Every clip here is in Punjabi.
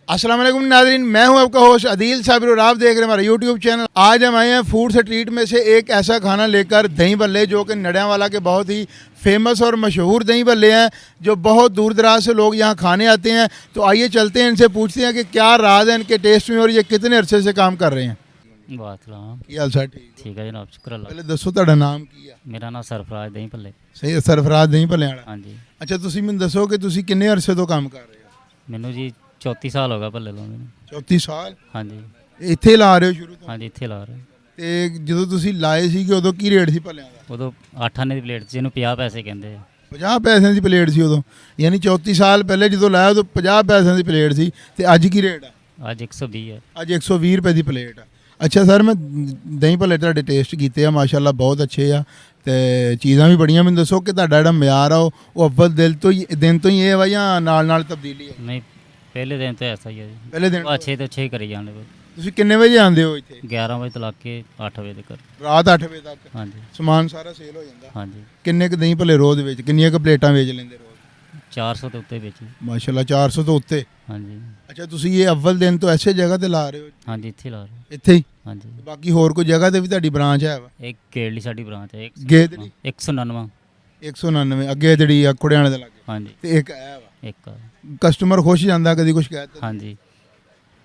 अस्सलाम वालेकुम नाज़रीन, मैं हूं आपका होस्ट अदील साबिर और आप देख रहे हैं हमारा यूट्यूब चैनल। आज हम आए हैं फूड स्ट्रीट में से एक ऐसा खाना लेकर, दही भल्ले, जो कि नड़ियावाला के बहुत ही फेमस और मशहूर दही भल्ले हैं, जो बहुत दूर दराज से लोग यहाँ खाने आते हैं। तो आइए चलते हैं, इनसे पूछते हैं कि क्या राज है इनके टेस्ट में और ये कितने अरसे से काम कर रहे हैं। वाह ਕੀ ਹਾਲ ਸਰ? ठीक है जनाब, शुक्र अल्लाह। ਪਹਿਲੇ ਦੱਸੋ ਤੁਹਾਡਾ ਨਾਮ ਕੀ ਆ? मेरा नाम सरफराज दही भल्ले। ਸਹੀ ਹੈ, ਸਰਫਰਾਜ਼ ਦਹੀਂ ਭੱਲਿਆਂ ਵਾਲਾ। हाँ जी, ਅੱਛਾ, ਤੁਸੀਂ ਮੈਨੂੰ ਦੱਸੋ ਕਿ ਤੁਸੀਂ ਕਿੰਨੇ ਅਰਸੇ ਤੋਂ ਕੰਮ ਕਰ ਰਹੇ ਹੋ? मैनू जी 34 साल हो गया भल्ले लाने नूं। 34 ਸਾਲ हाँ जी, ਇੱਥੇ ਹੀ ਲਾ ਰਹੇ ਹੋ ਸ਼ੁਰੂ ਤੋਂ? हाँ जी इत्थे ला रहे। ਤੇ ਜਦੋਂ ਤੁਸੀਂ ਲਾਏ ਸੀਗੇ ਉਦੋਂ ਕੀ ਰੇਟ ਸੀ ਭੱਲਿਆਂ ਦਾ? उदों 8 आने की प्लेट ਜਿਹਨੂੰ 50 ਪੈਸੇ ਕਹਿੰਦੇ ਆ। 50 ਪੈਸਿਆਂ ਦੀ ਪਲੇਟ ਸੀ ਉਦੋਂ, ਯਾਨੀ 34 ਸਾਲ ਪਹਿਲੇ ਜਦੋਂ ਲਾਇਆ ਉਦੋਂ 50 ਪੈਸਿਆਂ ਦੀ ਪਲੇਟ ਸੀ, ਤੇ ਅੱਜ ਕੀ ਰੇਟ ਆ? ਅੱਜ 120 ਹੈ। ਅੱਜ 120 ਰੁਪਏ ਦੀ ਪਲੇਟ ਆ। ਅੱਛਾ ਸਰ, ਮੈਂ ਦਹੀਂ ਭੱਲੇ ਤੁਹਾਡੇ ਟੇਸਟ ਕੀਤੇ ਆ, ਮਾਸ਼ਾਅੱਲਾ ਬਹੁਤ ਅੱਛੇ ਆ, ਤੇ ਚੀਜ਼ਾਂ ਵੀ ਬੜੀਆਂ। ਮੈਨੂੰ ਦੱਸੋ ਕਿ ਤੁਹਾਡਾ ਜਿਹੜਾ ਮਿਆਰ ਆ ਉਹ ਅਵਲ ਦਿਨ ਤੋਂ ਹੀ ਇਹ ਵਾ ਜਾਂ ਨਾਲ ਨਾਲ ਤਬਦੀਲੀ ਹੈ? ਨਹੀਂ, ਪਹਿਲੇ ਦਿਨ ਤੋਂ ਐਸਾ ਹੀ ਹੈ ਜੀ। ਪਹਿਲੇ ਦਿਨ ਅੱਛੇ ਤੋਂ ਅੱਛੇ ਹੀ ਕਰੀ ਜਾਂਦੇ ਬਸ। ਤੁਸੀਂ ਕਿੰਨੇ ਵਜੇ ਆਉਂਦੇ ਹੋ ਇੱਥੇ? 11 ਵਜੇ ਤੋਂ ਲਾ ਕੇ 8 ਵਜੇ ਤੱਕ। ਰਾਤ 8 ਵਜੇ ਤੱਕ हाँ जी, ਸਮਾਨ ਸਾਰਾ ਸੇਲ ਹੋ ਜਾਂਦਾ? हाँ जी, ਕਿੰਨੇ ਕੁ ਦਹੀਂ ਭੱਲੇ ਰੋਜ਼ ਵਿੱਚ, ਕਿੰਨੀਆਂ ਕੁ ਪਲੇਟਾਂ ਵੇਚ ਲੈਂਦੇ ਰੋਜ਼? 400 ਦੇ ਉੱਤੇ ਵਿੱਚ। ਮਾਸ਼ਾਅੱਲਾ 400 ਤੋਂ ਉੱਤੇ। हाँ जी, ਅੱਛਾ, ਤੁਸੀਂ ਇਹ ਅਵਲ ਦਿਨ ਤੋਂ ਐਸੇ ਜਗ੍ਹਾ ਤੇ ਲਾ ਰਹੇ ਹੋ? हाँ जी ਇੱਥੇ ਲਾ ਰਹੇ। ਇੱਥੇ ਹੀ? हाँ जी, ਬਾਕੀ ਹੋਰ ਕੋਈ ਜਗ੍ਹਾ ਤੇ ਵੀ ਤੁਹਾਡੀ ਬ੍ਰਾਂਚ ਹੈ ਵਾ? ਇੱਕ ਕੇਰਲੀ ਸਾਡੀ ਬ੍ਰਾਂਚ ਹੈ। ਗੇਦੜੀ 199। 199 ਅੱਗੇ ਜਿਹੜੀ ਆ ਕੁੜਿਆਣੇ ਦੇ ਲਾਗੇ, हाँ जी, ਤੇ ਇੱਕ ਹੈ ਵਾ। ਇੱਕ। ਕਸਟਮਰ ਖੁਸ਼ ਜਾਂਦਾ, ਕਦੀ ਕੁਝ ਕਹਿ हाँ जी,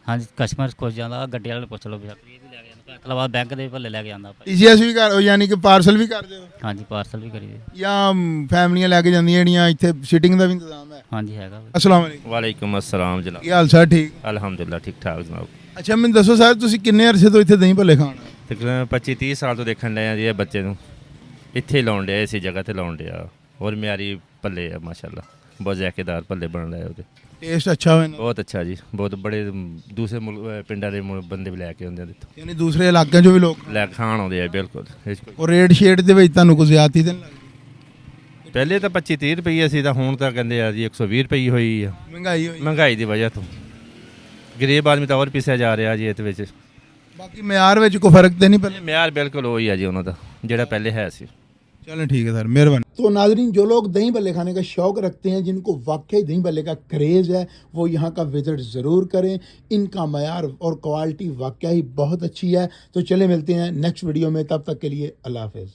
हाँ जी ਕਸਟਮਰ ਖੁਸ਼ ਜਾਂਦਾ। ਗੱਡੀ ਵਾਲੇ ਨੂੰ ਪੁੱਛ ਲਓ ਬੇਸ਼ੱਕ, ਇਹ ਵੀ ਲੈ ਕੇ ਜਾਂਦਾ। ਅਕਲ ਬੈਂਕ ਦੇ ਭੱਲੇ ਲੈ ਕੇ ਜਾਂਦਾ ਆਪਾਂ। ਟੀਸੀਐਸ ਵੀ ਕਰ, ਯਾਨੀ ਕਿ ਪਾਰਸਲ ਵੀ ਕਰਦੇ ਹੋ हाँ जी, ਪਾਰਸਲ ਵੀ ਕਰੀਦੇ। ਜਾਂ ਫੈਮਲੀਆਂ ਲੈ ਕੇ ਜਾਂਦੀਆਂ ਜਿਹੜੀਆਂ? ਇੱਥੇ ਸਿਟਿੰਗ ਦਾ ਵੀ ਇੰਤਜ਼ਾਮ ਹੈ? हाँ जी हैगा। ਅਸਲਾਮ ਵਾਲੇਕੁਮ। वालेकुम अस्सलाम जनाब। ਕੀ ਹਾਲ ਸਰ? ਠੀਕ। अल्हम्दुलिल्लाह ठीक ठाक जनाब। ਅੱਛਾ, ਮੈਨੂੰ ਦੱਸੋ ਸਰ, ਤੁਸੀਂ ਕਿੰਨੇ ਅਰਸੇ ਤੋਂ ਇੱਥੇ ਦਹੀਂ ਭੱਲੇ ਖਾਣ ਆਏ? ਤਕਰੀਬਨ 25-30 ਸਾਲ ਤੋਂ ਦੇਖਣ ਲਿਆ ਜੀ ਇਹ ਬੱਚੇ ਨੂੰ ਇੱਥੇ ਹੀ ਲਾਉਣ ਡਿਆ, ਇਸੇ ਜਗ੍ਹਾ ਤੇ ਲਾਉਣ ਡਿਆ। ਔਰ ਮਿਆਰੀ ਭੱਲੇ ਆ ਮਾਸ਼ਾਅੱਲਾ, ਬਹੁਤ ਜ਼ਾਇਕੇਦਾਰ ਭੱਲੇ ਬਣ ਰਹੇ ਉਹਦੇ। ਟੇਸਟ ਅੱਛਾ ਹੋਇਆ ਨਾ? ਬਹੁਤ ਅੱਛਾ ਜੀ, ਬਹੁਤ ਬੜੇ ਦੂਸਰੇ ਪਿੰਡਾਂ ਦੇ ਬੰਦੇ ਵੀ ਲੈ ਕੇ ਆਉਂਦੇ ਆ ਇੱਥੋਂ, ਯਾਨੀ ਦੂਸਰੇ ਇਲਾਕਿਆਂ 'ਚੋਂ ਵੀ ਲੋਕ? ਲੈ ਕੇ ਖਾਣ ਆਉਂਦੇ ਆ ਬਿਲਕੁਲ। ਇਹ 'ਚ ਕੋਈ- ਉਹ ਰੇਟ ਸ਼ੇਟ ਦੇ ਵਿੱਚ ਤੁਹਾਨੂੰ ਕੋਈ ਜ਼ਿਆਦਤੀ ਤਾਂ ਨਹੀਂ ਲੱਗਦੀ? ਪਹਿਲੇ ਤਾਂ 25-30 ਰੁਪਈਏ ਸੀ, ਤਾਂ ਹੁਣ ਤਾਂ ਕਹਿੰਦੇ ਆ ਜੀ 120 ਰੁਪਏ ਹੋਈ ਆ। ਮਹਿੰਗਾਈ ਹੋਈ? ਮਹਿੰਗਾਈ ਦੀ ਵਜ੍ਹਾ ਤੋਂ ਗਰੀਬ ਆਦਮੀ ਤਾਂ ਹੋਰ ਪਿਸਿਆ ਜਾ ਰਿਹਾ ਜੀ ਇਹਦੇ ਵਿੱਚ। ਬਾਕੀ ਮਿਆਰ ਵਿੱਚ ਕੋਈ ਫਰਕ ਤਾਂ ਨਹੀਂ ਪੈਂਦਾ? ਮਿਆਰ ਬਿਲकुल वही है जी ਉਹਨਾਂ ਦਾ ਜਿਹੜਾ पहले है सी। चलें ठीक है सर, मेहरबानी। तो नाजरीन, जो लोग दही भल्ले खाने का शौक़ रखते हैं, जिनको वाकई दही भल्ले का क्रेज़ है, वो यहाँ का विज़िट ज़रूर करें। इनका मयार और क्वालिटी वाकई बहुत अच्छी है। तो चले मिलते हैं नेक्स्ट वीडियो में, तब तक के लिए अल्लाह हाफ़िज़।